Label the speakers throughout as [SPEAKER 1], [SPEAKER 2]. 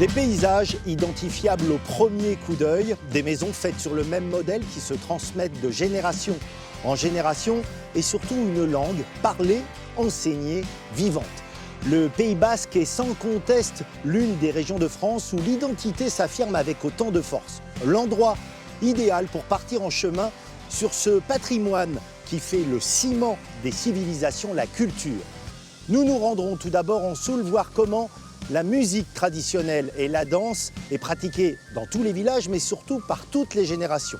[SPEAKER 1] Des paysages identifiables au premier coup d'œil, des maisons faites sur le même modèle qui se transmettent de génération en génération et surtout une langue parlée, enseignée, vivante. Le Pays Basque est sans conteste l'une des régions de France où l'identité s'affirme avec autant de force. L'endroit idéal pour partir en chemin sur ce patrimoine qui fait le ciment des civilisations, la culture. Nous nous rendrons tout d'abord en Soule voir comment la musique traditionnelle et la danse est pratiquée dans tous les villages, mais surtout par toutes les générations.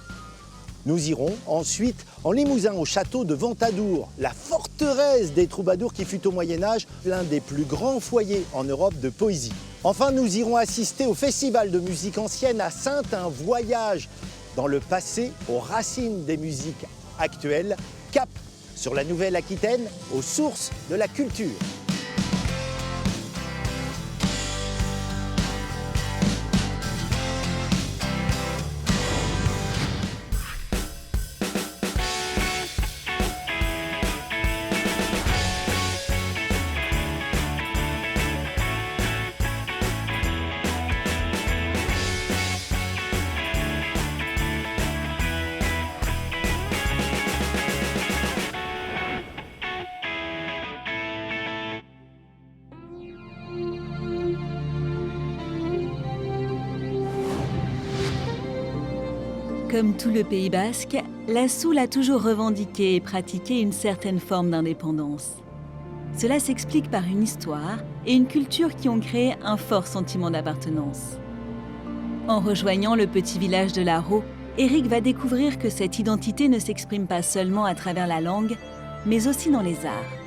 [SPEAKER 1] Nous irons ensuite en Limousin au château de Ventadour, la forteresse des troubadours qui fut au Moyen-Âge l'un des plus grands foyers en Europe de poésie. Enfin, nous irons assister au festival de musique ancienne à Saintes, un voyage dans le passé aux racines des musiques actuelles, cap sur la Nouvelle-Aquitaine, aux sources de la culture.
[SPEAKER 2] Comme tout le Pays Basque, la Soule a toujours revendiqué et pratiqué une certaine forme d'indépendance. Cela s'explique par une histoire et une culture qui ont créé un fort sentiment d'appartenance. En rejoignant le petit village de Larot, Éric va découvrir que cette identité ne s'exprime pas seulement à travers la langue, mais aussi dans les arts.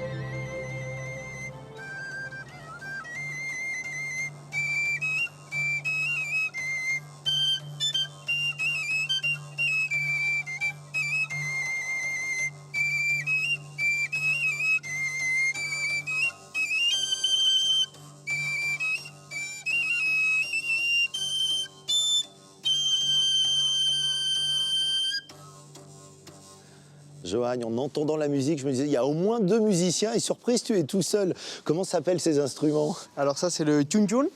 [SPEAKER 1] Johan, en entendant la musique, je me disais, il y a au moins 2 musiciens et surprise, tu es tout seul. Comment s'appellent ces instruments?
[SPEAKER 3] Alors ça, c'est le tune-tune.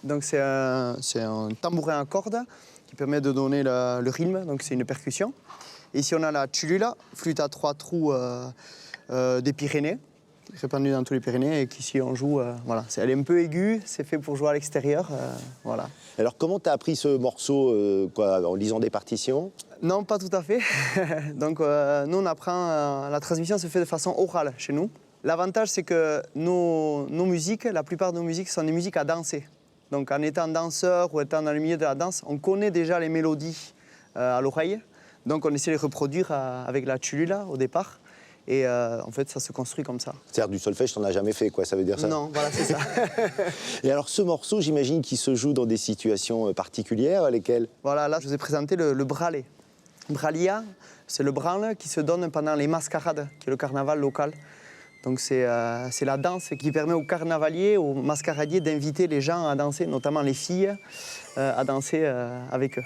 [SPEAKER 3] Donc c'est un tambourin à cordes qui permet de donner le rythme, donc c'est une percussion. Et ici, on a la tchulula, flûte à 3 trous des Pyrénées, répandue dans tous les Pyrénées, et qu'ici on joue, voilà. Elle est un peu aiguë, c'est fait pour jouer à l'extérieur, voilà.
[SPEAKER 1] Alors comment tu as appris ce morceau, en lisant des partitions?
[SPEAKER 3] Non, pas tout à fait. Donc nous, on apprend, la transmission se fait de façon orale chez nous. L'avantage, c'est que nos musiques, la plupart de nos musiques sont des musiques à danser. Donc en étant danseur ou étant dans le milieu de la danse, on connaît déjà les mélodies à l'oreille. Donc on essaie de les reproduire avec la tchulula au départ. Et en fait, ça se construit comme ça.
[SPEAKER 1] C'est-à-dire du solfège, tu n'en as jamais fait, quoi, ça veut dire ça?
[SPEAKER 3] Non, voilà, c'est ça.
[SPEAKER 1] Et alors, ce morceau, j'imagine qu'il se joue dans des situations particulières, lesquelles?
[SPEAKER 3] Voilà, là, je vous ai présenté le bralé. Bralia, c'est le branle qui se donne pendant les mascarades, qui est le carnaval local. Donc c'est la danse qui permet aux carnavaliers, aux mascaradiers d'inviter les gens à danser, notamment les filles, à danser avec eux.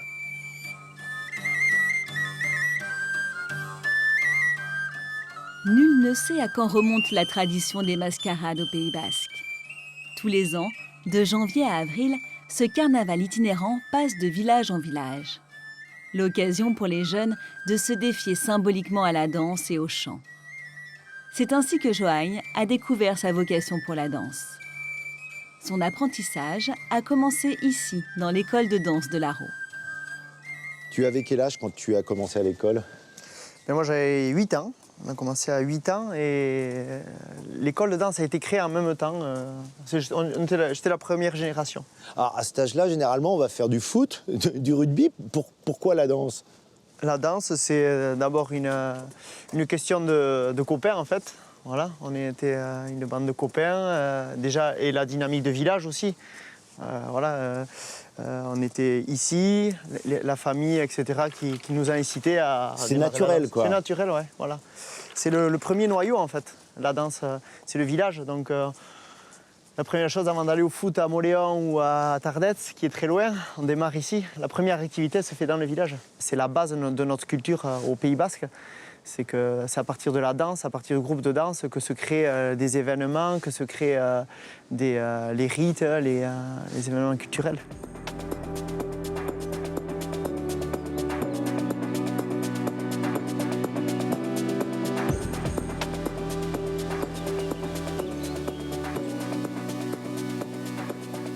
[SPEAKER 2] Nul ne sait à quand remonte la tradition des mascarades au Pays Basque. Tous les ans, de janvier à avril, ce carnaval itinérant passe de village en village. L'occasion pour les jeunes de se défier symboliquement à la danse et au chant. C'est ainsi que Johan a découvert sa vocation pour la danse. Son apprentissage a commencé ici, dans l'école de danse de Larot.
[SPEAKER 1] Tu avais quel âge quand tu as commencé à l'école?
[SPEAKER 3] Moi, j'avais 8 ans. On a commencé à 8 ans et l'école de danse a été créée en même temps. J'étais la première génération.
[SPEAKER 1] Alors, à cet âge-là, généralement, on va faire du foot, du rugby. Pourquoi la danse?
[SPEAKER 3] La danse, c'est d'abord une question de copains, en fait. Voilà, on était une bande de copains, déjà, et la dynamique de village aussi. On était ici, la famille, etc., qui nous a incités à...
[SPEAKER 1] C'est naturel, quoi.
[SPEAKER 3] C'est naturel, ouais, voilà. C'est le premier noyau, en fait. La danse, c'est le village. Donc, la première chose, avant d'aller au foot à Moléon ou à Tardets, qui est très loin, on démarre ici. La première activité se fait dans le village. C'est la base de notre culture au Pays Basque. C'est que c'est à partir de la danse, à partir du groupe de danse que se créent des événements, que se créent les rites, les événements culturels.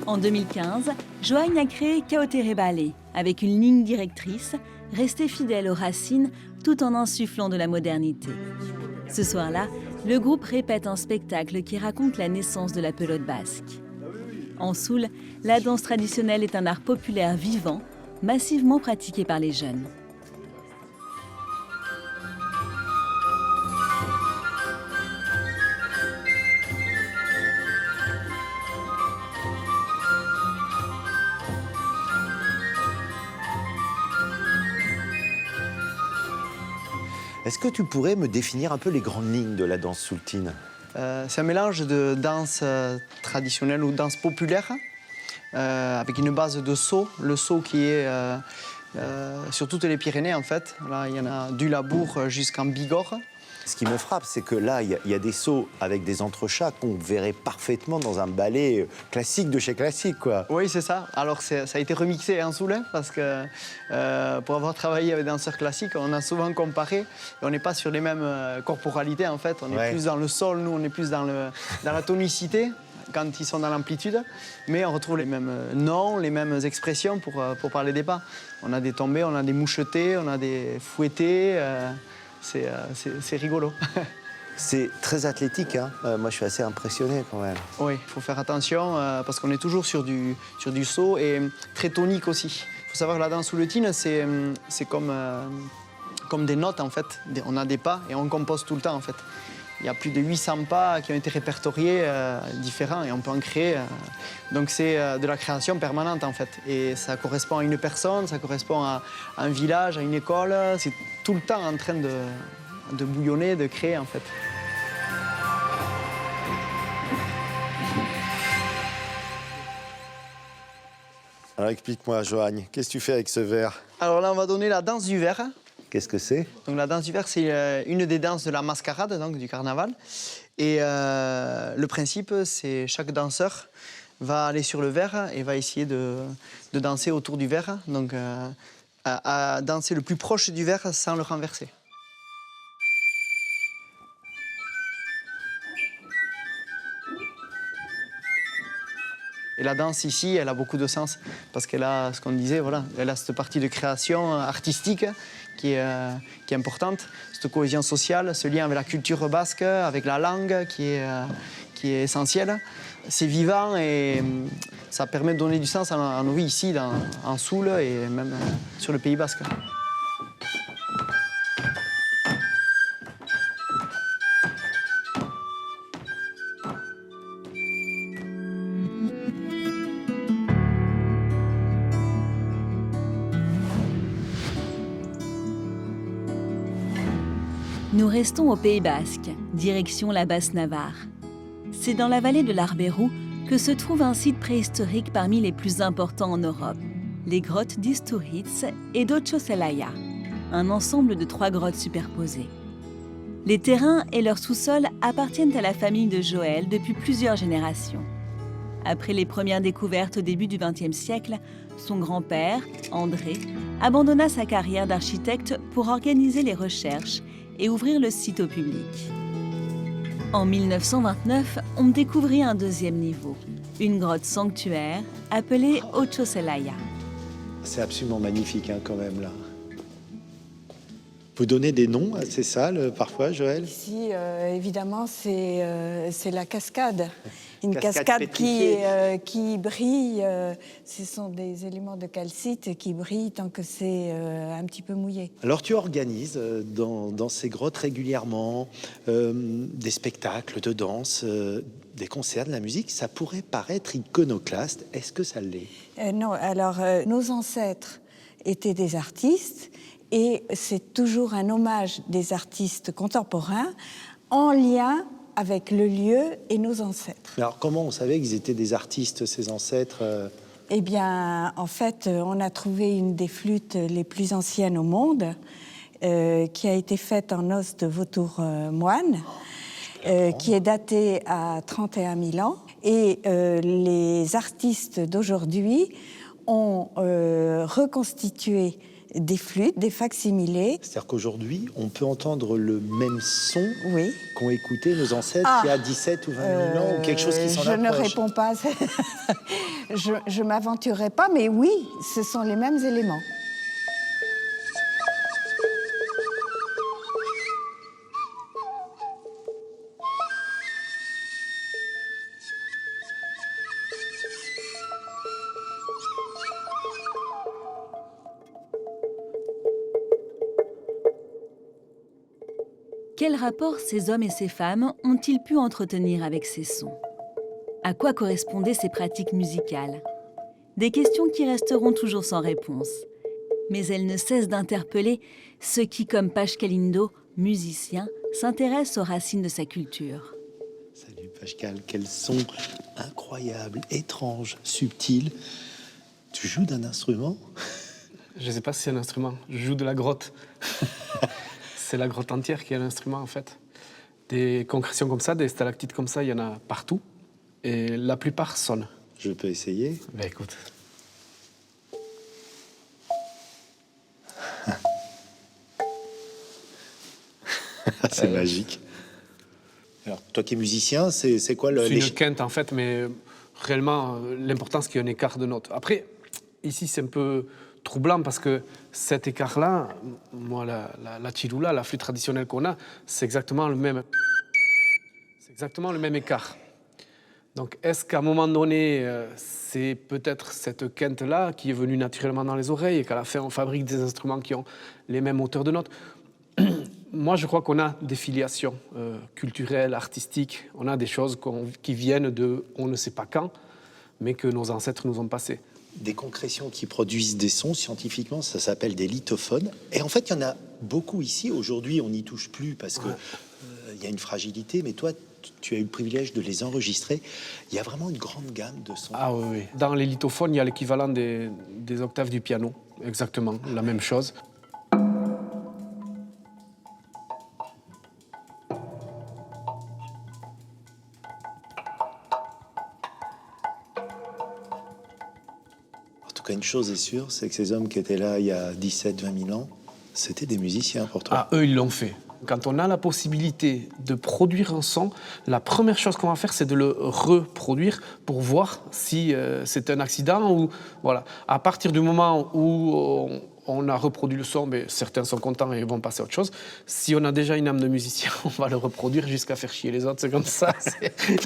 [SPEAKER 2] En 2015, Joagne a créé Kaotere Ballet avec une ligne directrice, rester fidèle aux racines tout en insufflant de la modernité. Ce soir-là, le groupe répète un spectacle qui raconte la naissance de la pelote basque. En Soule, la danse traditionnelle est un art populaire vivant, massivement pratiqué par les jeunes.
[SPEAKER 1] Est-ce que tu pourrais me définir un peu les grandes lignes de la danse soultine?
[SPEAKER 3] C'est un mélange de danse traditionnelle ou danse populaire avec une base de saut. Le saut qui est sur toutes les Pyrénées en fait. Là, il y en a du Labour jusqu'en Bigorre.
[SPEAKER 1] Ce qui me frappe, c'est que là, il y a des sauts avec des entrechats qu'on verrait parfaitement dans un ballet classique de chez classique, quoi.
[SPEAKER 3] Oui, c'est ça. Alors, ça a été remixé en Soule parce que pour avoir travaillé avec des danseurs classiques, on a souvent comparé et on n'est pas sur les mêmes corporalités, en fait. On est plus dans le sol, nous, on est plus dans la tonicité quand ils sont dans l'amplitude, mais on retrouve les mêmes noms, les mêmes expressions pour parler des pas. On a des tombés, on a des mouchetés, on a des fouettés. C'est rigolo.
[SPEAKER 1] C'est très athlétique, hein. Moi, je suis assez impressionné quand même.
[SPEAKER 3] Oui, il faut faire attention parce qu'on est toujours sur du saut et très tonique aussi. Il faut savoir que la danse souletine, c'est comme des notes en fait. On a des pas et on compose tout le temps en fait. Il y a plus de 800 pas qui ont été répertoriés différents et on peut en créer. Donc c'est de la création permanente en fait. Et ça correspond à une personne, ça correspond à un village, à une école. C'est tout le temps en train de bouillonner, de créer en fait.
[SPEAKER 1] Alors explique-moi, Joagne, qu'est-ce que tu fais avec ce verre?
[SPEAKER 3] Alors là, on va donner la danse du verre.
[SPEAKER 1] Qu'est-ce que c'est?
[SPEAKER 3] Donc la danse du verre, c'est une des danses de la mascarade, donc du carnaval. Et le principe, c'est chaque danseur va aller sur le verre et va essayer de danser autour du verre, donc à danser le plus proche du verre sans le renverser. Et la danse ici, elle a beaucoup de sens parce qu'elle a, ce qu'on disait, voilà, elle a cette partie de création artistique qui est importante, cette cohésion sociale, ce lien avec la culture basque, avec la langue qui est essentielle. C'est vivant et ça permet de donner du sens à nos vies ici, en Soule et même sur le Pays basque.
[SPEAKER 2] Nous restons au Pays basque, direction la Basse-Navarre. C'est dans la vallée de l'Arbérou que se trouve un site préhistorique parmi les plus importants en Europe, les grottes d'Isturiz et d'Otxo-Zelaya, un ensemble de 3 grottes superposées. Les terrains et leurs sous-sols appartiennent à la famille de Joël depuis plusieurs générations. Après les premières découvertes au début du XXe siècle, son grand-père, André, abandonna sa carrière d'architecte pour organiser les recherches et ouvrir le site au public. En 1929, on découvrit un deuxième niveau, une grotte sanctuaire appelée Otxo-Zelaya.
[SPEAKER 1] C'est absolument magnifique, hein, quand même, là. Vous donnez des noms à ces salles, parfois, Joël?
[SPEAKER 4] Ici, évidemment, c'est la cascade. Une
[SPEAKER 1] Cascade
[SPEAKER 4] cascade qui brille. Ce sont des éléments de calcite qui brillent tant que c'est un petit peu mouillé.
[SPEAKER 1] Alors, tu organises dans ces grottes régulièrement des spectacles de danse, des concerts, de la musique. Ça pourrait paraître iconoclaste. Est-ce que ça l'est?
[SPEAKER 4] Non, alors, nos ancêtres étaient des artistes et c'est toujours un hommage des artistes contemporains en lien avec le lieu et nos ancêtres.
[SPEAKER 1] Alors, comment on savait qu'ils étaient des artistes, ces ancêtres?
[SPEAKER 4] Eh bien, en fait, on a trouvé une des flûtes les plus anciennes au monde qui a été faite en os de vautour moine, qui est datée à 31 000 ans. Et les artistes d'aujourd'hui ont reconstitué des flûtes, des facsimilés.
[SPEAKER 1] C'est-à-dire qu'aujourd'hui, on peut entendre le même son
[SPEAKER 4] Oui.
[SPEAKER 1] qu'ont écouté nos ancêtres il y a 17 ou 20 000 ans, ou quelque chose qui s'en
[SPEAKER 4] Je ne
[SPEAKER 1] approche.
[SPEAKER 4] réponds pas. Je ne m'aventurerai pas, mais oui, ce sont les mêmes éléments.
[SPEAKER 2] Quel rapport ces hommes et ces femmes ont-ils pu entretenir avec ces sons? À quoi correspondaient ces pratiques musicales? Des questions qui resteront toujours sans réponse. Mais elles ne cessent d'interpeller ceux qui, comme Page Calindo, musicien, s'intéressent aux racines de sa culture.
[SPEAKER 1] Salut Pascal, quel son incroyable, étrange, subtil. Tu joues d'un instrument?
[SPEAKER 5] Je ne sais pas si c'est un instrument. Je joue de la grotte. C'est la grotte entière qui est un instrument, en fait. Des concrétions comme ça, des stalactites comme ça, il y en a partout. Et la plupart sonnent.
[SPEAKER 1] Je peux essayer?
[SPEAKER 5] Ben écoute.
[SPEAKER 1] C'est magique. Alors, toi qui es musicien, c'est quoi le...
[SPEAKER 5] C'est une quinte, en fait, mais réellement, l'important, c'est qu'il y ait un écart de notes. Après, ici, c'est un peu troublant parce que cet écart-là, moi, la chilula, la flûte traditionnelle qu'on a, c'est exactement le même écart. Donc, est-ce qu'à un moment donné, c'est peut-être cette quinte-là qui est venue naturellement dans les oreilles et qu'à la fin, on fabrique des instruments qui ont les mêmes hauteurs de notes? Moi, je crois qu'on a des filiations culturelles, artistiques. On a des choses qui viennent de on ne sait pas quand, mais que nos ancêtres nous ont passées.
[SPEAKER 1] Des concrétions qui produisent des sons, scientifiquement, ça s'appelle des lithophones. Et en fait, il y en a beaucoup ici. Aujourd'hui, on n'y touche plus parce que y a une fragilité. Mais toi, tu as eu le privilège de les enregistrer. Il y a vraiment une grande gamme de sons.
[SPEAKER 5] Ah oui, oui. Dans les lithophones, il y a l'équivalent des octaves du piano. Exactement, la même chose.
[SPEAKER 1] En tout cas, une chose est sûre, c'est que ces hommes qui étaient là il y a 17-20 000 ans, c'était des musiciens pour toi.
[SPEAKER 5] Ah, eux, ils l'ont fait. Quand on a la possibilité de produire un son, la première chose qu'on va faire, c'est de le reproduire pour voir si c'est un accident ou... Voilà. À partir du moment où on a reproduit le son, mais certains sont contents et vont passer à autre chose. Si on a déjà une âme de musicien, on va le reproduire jusqu'à faire chier les autres. C'est comme ça,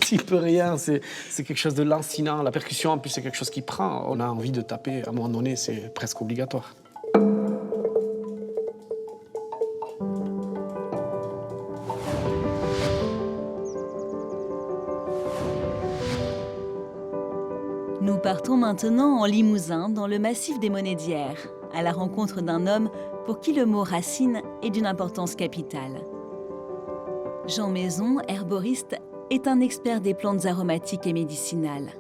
[SPEAKER 5] tu peux rien. C'est quelque chose de lancinant. La percussion, en plus, c'est quelque chose qui prend. On a envie de taper. À un moment donné, c'est presque obligatoire.
[SPEAKER 2] Nous partons maintenant en Limousin, dans le massif des Monédières, à la rencontre d'un homme pour qui le mot racine est d'une importance capitale. Jean Maison, herboriste, est un expert des plantes aromatiques et médicinales.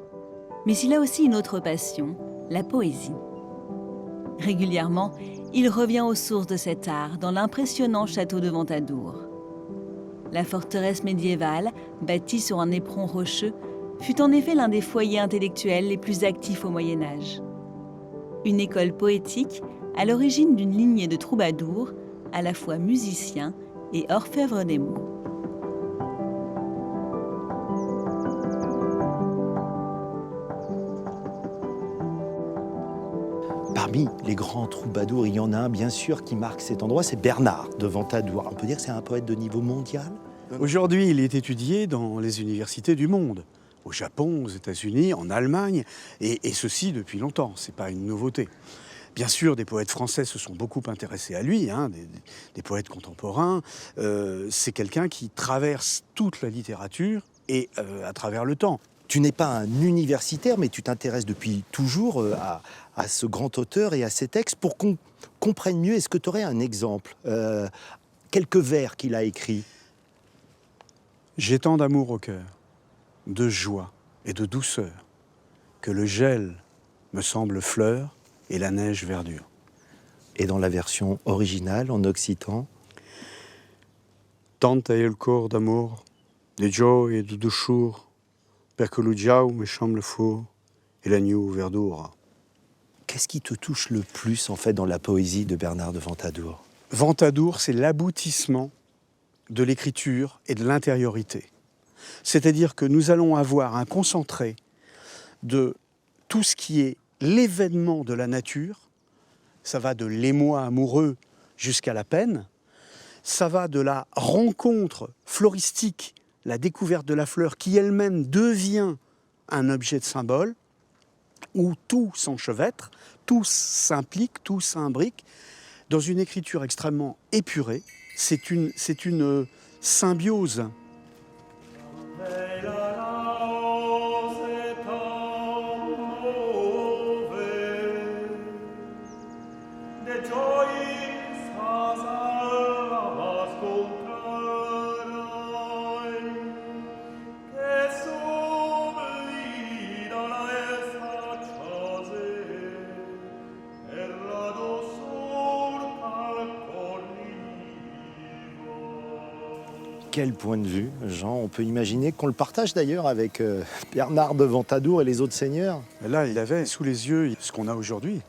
[SPEAKER 2] Mais il a aussi une autre passion, la poésie. Régulièrement, il revient aux sources de cet art dans l'impressionnant château de Ventadour. La forteresse médiévale, bâtie sur un éperon rocheux, fut en effet l'un des foyers intellectuels les plus actifs au Moyen-Âge. Une école poétique à l'origine d'une lignée de troubadours, à la fois musiciens et orfèvres des mots.
[SPEAKER 1] Parmi les grands troubadours, il y en a un, bien sûr, qui marque cet endroit, c'est Bernard de Ventadour. On peut dire que c'est un poète de niveau mondial?
[SPEAKER 6] Aujourd'hui, il est étudié dans les universités du monde, au Japon, aux États-Unis, en Allemagne, et ceci depuis longtemps, c'est pas une nouveauté. Bien sûr, des poètes français se sont beaucoup intéressés à lui, hein, des poètes contemporains. C'est quelqu'un qui traverse toute la littérature et à travers le temps.
[SPEAKER 1] Tu n'es pas un universitaire, mais tu t'intéresses depuis toujours à ce grand auteur et à ses textes. Pour qu'on comprenne mieux, est-ce que tu aurais un exemple? Quelques vers qu'il a écrits.
[SPEAKER 6] J'ai tant d'amour au cœur, de joie et de douceur, que le gel me semble fleur et la neige verdure.
[SPEAKER 1] Et dans la version originale, en occitan?
[SPEAKER 6] Tant è il cor d'amour, de joie et de douceur, perché lo giau me semble faux et l'agneau verdure.
[SPEAKER 1] Qu'est-ce qui te touche le plus, en fait, dans la poésie de Bernard de Ventadour?
[SPEAKER 6] Ventadour, c'est l'aboutissement de l'écriture et de l'intériorité. C'est-à-dire que nous allons avoir un concentré de tout ce qui est l'événement de la nature. Ça va de l'émoi amoureux jusqu'à la peine. Ça va de la rencontre floristique, la découverte de la fleur qui elle-même devient un objet de symbole, où tout s'enchevêtre, tout s'implique, tout s'imbrique, dans une écriture extrêmement épurée. C'est une symbiose.
[SPEAKER 1] Quel point de vue, Jean. On peut imaginer qu'on le partage d'ailleurs avec Bernard de Ventadour et les autres seigneurs.
[SPEAKER 6] Là, il avait sous les yeux ce qu'on a aujourd'hui.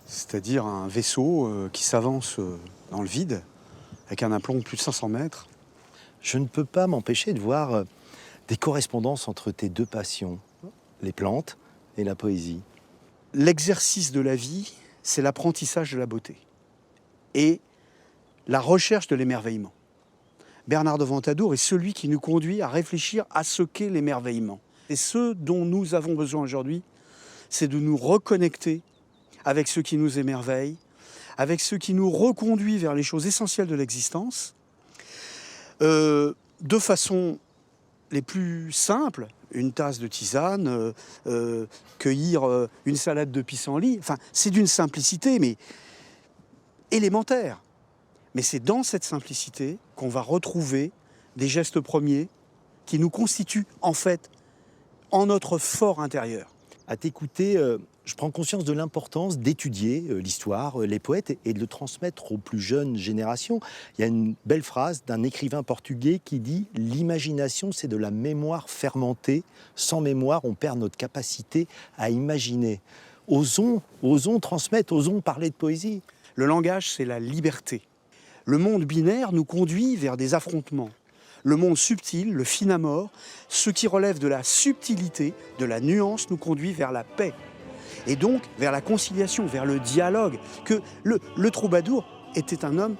[SPEAKER 6] C'est-à-dire un vaisseau qui s'avance dans le vide, avec un aplomb de plus de 500 mètres.
[SPEAKER 1] Je ne peux pas m'empêcher de voir des correspondances entre tes deux passions, les plantes et la poésie.
[SPEAKER 6] L'exercice de la vie, c'est l'apprentissage de la beauté et la recherche de l'émerveillement. Bernard de Ventadour est celui qui nous conduit à réfléchir à ce qu'est l'émerveillement. Et ce dont nous avons besoin aujourd'hui, c'est de nous reconnecter avec ce qui nous émerveille, avec ce qui nous reconduit vers les choses essentielles de l'existence, de façon les plus simples, une tasse de tisane, cueillir une salade de pissenlit. Enfin, c'est d'une simplicité, mais élémentaire. Mais c'est dans cette simplicité qu'on va retrouver des gestes premiers qui nous constituent, en fait, en notre fort intérieur.
[SPEAKER 1] À t'écouter, je prends conscience de l'importance d'étudier l'histoire, les poètes, et de le transmettre aux plus jeunes générations. Il y a une belle phrase d'un écrivain portugais qui dit « L'imagination, c'est de la mémoire fermentée. Sans mémoire, on perd notre capacité à imaginer. » Osons transmettre, osons parler de poésie.
[SPEAKER 6] Le langage, c'est la liberté. Le monde binaire nous conduit vers des affrontements. Le monde subtil, le finamore, ce qui relève de la subtilité, de la nuance, nous conduit vers la paix. Et donc vers la conciliation, vers le dialogue. Que le troubadour était un homme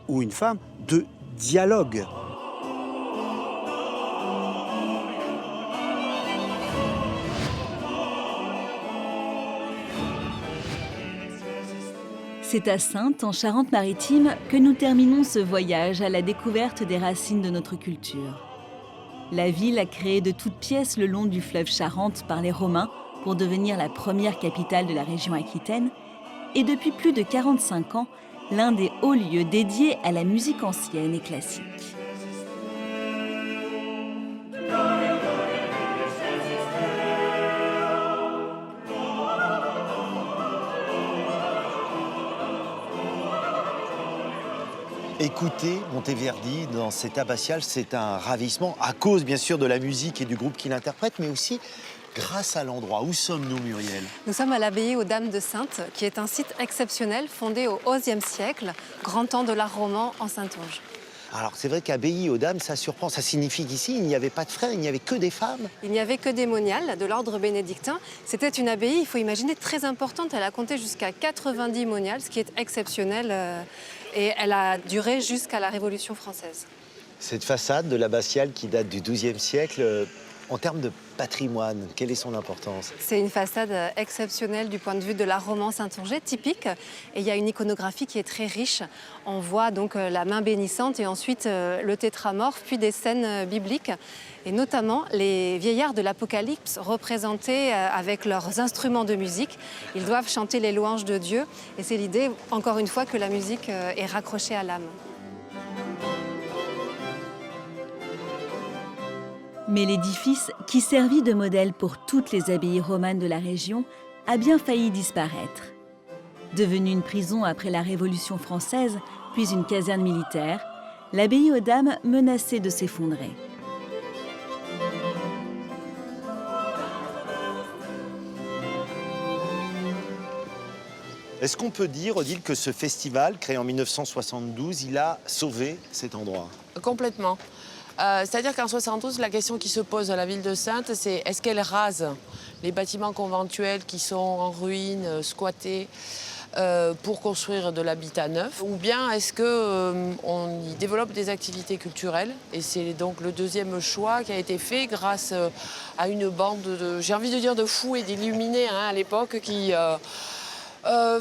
[SPEAKER 6] ou une femme de dialogue.
[SPEAKER 2] C'est à Saintes, en Charente-Maritime, que nous terminons ce voyage à la découverte des racines de notre culture. La ville a créé de toutes pièces le long du fleuve Charente par les Romains pour devenir la première capitale de la région aquitaine et depuis plus de 45 ans, l'un des hauts lieux dédiés à la musique ancienne et classique.
[SPEAKER 1] Écouter Monteverdi dans cet abbatial, c'est un ravissement, à cause bien sûr de la musique et du groupe qui l'interprète, mais aussi grâce à l'endroit. Où sommes-nous, Muriel?
[SPEAKER 7] Nous sommes à l'abbaye aux Dames de Saintes, qui est un site exceptionnel fondé au XIe siècle, grand temps de l'art roman en Saintonge.
[SPEAKER 1] Alors c'est vrai qu'abbaye aux Dames, ça surprend. Ça signifie qu'ici, il n'y avait pas de frères, il n'y avait que des femmes.
[SPEAKER 7] Il n'y avait que des moniales de l'ordre bénédictin. C'était une abbaye, il faut imaginer, très importante. Elle a compté jusqu'à 90 moniales, ce qui est exceptionnel. Et elle a duré jusqu'à la Révolution française.
[SPEAKER 1] Cette façade de l'abbatiale qui date du XIIe siècle, en termes de patrimoine, quelle est son importance?
[SPEAKER 7] C'est une façade exceptionnelle du point de vue de l'art roman saintongeais, typique. Et il y a une iconographie qui est très riche. On voit donc la main bénissante et ensuite le tétramorphe, puis des scènes bibliques. Et notamment les vieillards de l'Apocalypse représentés avec leurs instruments de musique. Ils doivent chanter les louanges de Dieu. Et c'est l'idée, encore une fois, que la musique est raccrochée à l'âme.
[SPEAKER 2] Mais l'édifice, qui servit de modèle pour toutes les abbayes romanes de la région, a bien failli disparaître. Devenue une prison après la Révolution française, puis une caserne militaire, l'abbaye aux Dames menaçait de s'effondrer.
[SPEAKER 1] Est-ce qu'on peut dire, Odile, que ce festival, créé en 1972, il a sauvé cet endroit?
[SPEAKER 8] Complètement. C'est-à-dire qu'en 72, la question qui se pose à la ville de Saintes, c'est est-ce qu'elle rase les bâtiments conventuels qui sont en ruine, squattés, pour construire de l'habitat neuf, ou bien est-ce qu'on y développe des activités culturelles? Et c'est donc le deuxième choix qui a été fait grâce à une bande de, j'ai envie de dire, de fous et d'illuminés à l'époque qui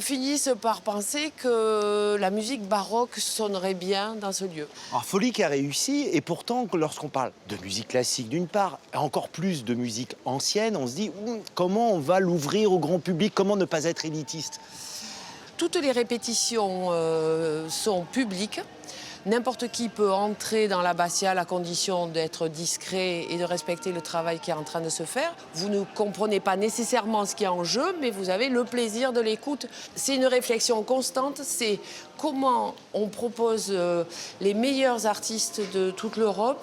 [SPEAKER 8] finissent par penser que la musique baroque sonnerait bien dans ce lieu.
[SPEAKER 1] Alors, Folie qui a réussi, et pourtant, lorsqu'on parle de musique classique d'une part, et encore plus de musique ancienne, on se dit comment on va l'ouvrir au grand public, comment ne pas être élitiste?
[SPEAKER 8] Toutes les répétitions sont publiques. N'importe qui peut entrer dans l'abbatiale à condition d'être discret et de respecter le travail qui est en train de se faire. Vous ne comprenez pas nécessairement ce qui est en jeu, mais vous avez le plaisir de l'écoute. C'est une réflexion constante, c'est comment on propose les meilleurs artistes de toute l'Europe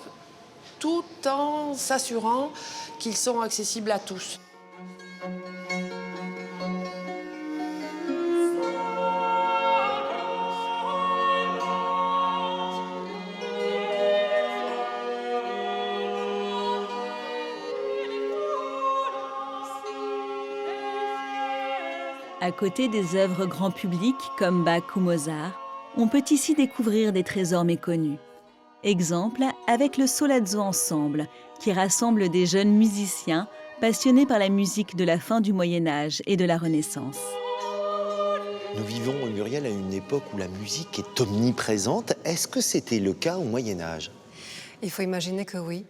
[SPEAKER 8] tout en s'assurant qu'ils sont accessibles à tous.
[SPEAKER 2] À côté des œuvres grand public comme Bach ou Mozart, on peut ici découvrir des trésors méconnus. Exemple avec le Solazzo Ensemble, qui rassemble des jeunes musiciens passionnés par la musique de la fin du Moyen-Âge et de la Renaissance.
[SPEAKER 1] Nous vivons, Muriel, à une époque où la musique est omniprésente. Est-ce que c'était le cas au Moyen-Âge?
[SPEAKER 7] Il faut imaginer que oui.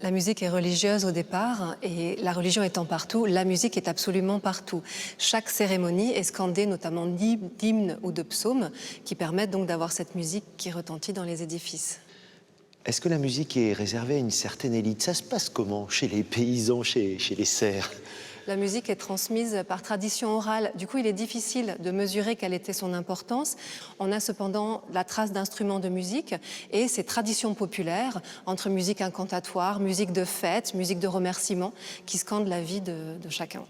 [SPEAKER 7] La musique est religieuse au départ et la religion étant partout, la musique est absolument partout. Chaque cérémonie est scandée notamment d'hymnes ou de psaumes qui permettent donc d'avoir cette musique qui retentit dans les édifices.
[SPEAKER 1] Est-ce que la musique est réservée à une certaine élite? Ça se passe comment chez les paysans, chez les serfs?
[SPEAKER 7] La musique est transmise par tradition orale. Du coup, il est difficile de mesurer quelle était son importance. On a cependant la trace d'instruments de musique et ces traditions populaires entre musique incantatoire, musique de fête, musique de remerciement qui scandent la vie de chacun.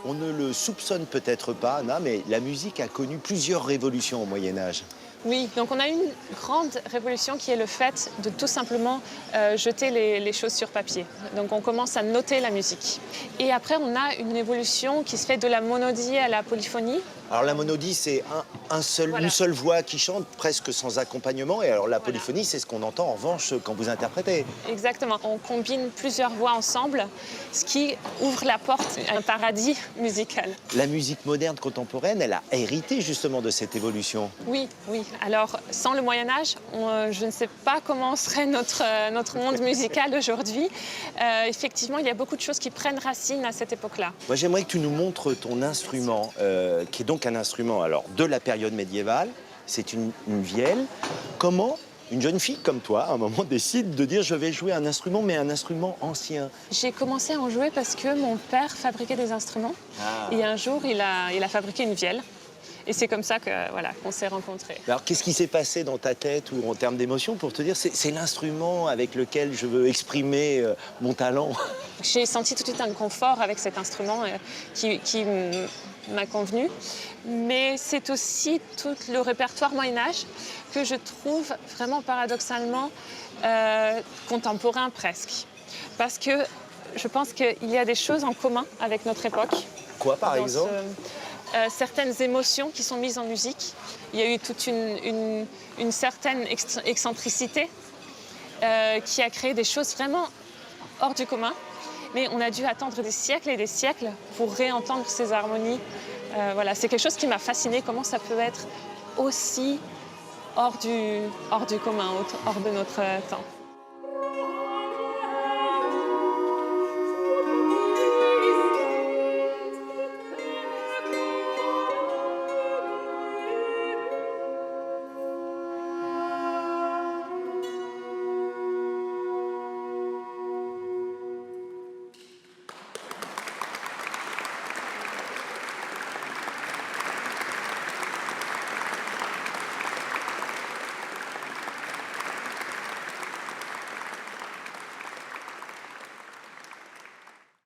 [SPEAKER 1] On ne le soupçonne peut-être pas, Anna, mais la musique a connu plusieurs révolutions au Moyen-Âge.
[SPEAKER 9] Oui, donc on a une grande révolution qui est le fait de tout simplement jeter les choses sur papier. Donc on commence à noter la musique. Et après, on a une évolution qui se fait de la monodie à la polyphonie.
[SPEAKER 1] Alors la monodie, c'est une seule voix qui chante presque sans accompagnement. Et alors la polyphonie, c'est ce qu'on entend en revanche quand vous interprétez.
[SPEAKER 9] Exactement. On combine plusieurs voix ensemble, ce qui ouvre la porte à un paradis musical.
[SPEAKER 1] La musique moderne contemporaine, elle a hérité justement de cette évolution.
[SPEAKER 9] Oui, oui. Alors sans le Moyen-Âge, je ne sais pas comment serait notre monde musical aujourd'hui. Effectivement, il y a beaucoup de choses qui prennent racine à cette époque-là.
[SPEAKER 1] Moi, j'aimerais que tu nous montres ton instrument, qui est donc un instrument alors, de la période médiévale. C'est une vielle. Comment une jeune fille comme toi, à un moment, décide de dire je vais jouer un instrument, mais un instrument ancien?
[SPEAKER 9] J'ai commencé à en jouer parce que mon père fabriquait des instruments. Et un jour, il a fabriqué une vielle. Et c'est comme ça qu'on s'est rencontrés.
[SPEAKER 1] Alors, qu'est-ce qui s'est passé dans ta tête ou en termes d'émotion pour te dire c'est l'instrument avec lequel je veux exprimer mon talent?
[SPEAKER 9] J'ai senti tout de suite un confort avec cet instrument qui m'a convenu. Mais c'est aussi tout le répertoire Moyen-Âge que je trouve vraiment paradoxalement contemporain presque. Parce que je pense qu'il y a des choses en commun avec notre époque.
[SPEAKER 1] Quoi, par exemple?
[SPEAKER 9] Certaines émotions qui sont mises en musique. Il y a eu toute une certaine excentricité qui a créé des choses vraiment hors du commun. Mais on a dû attendre des siècles et des siècles pour réentendre ces harmonies. Voilà, c'est quelque chose qui m'a fascinée, comment ça peut être aussi hors du commun, hors de notre temps.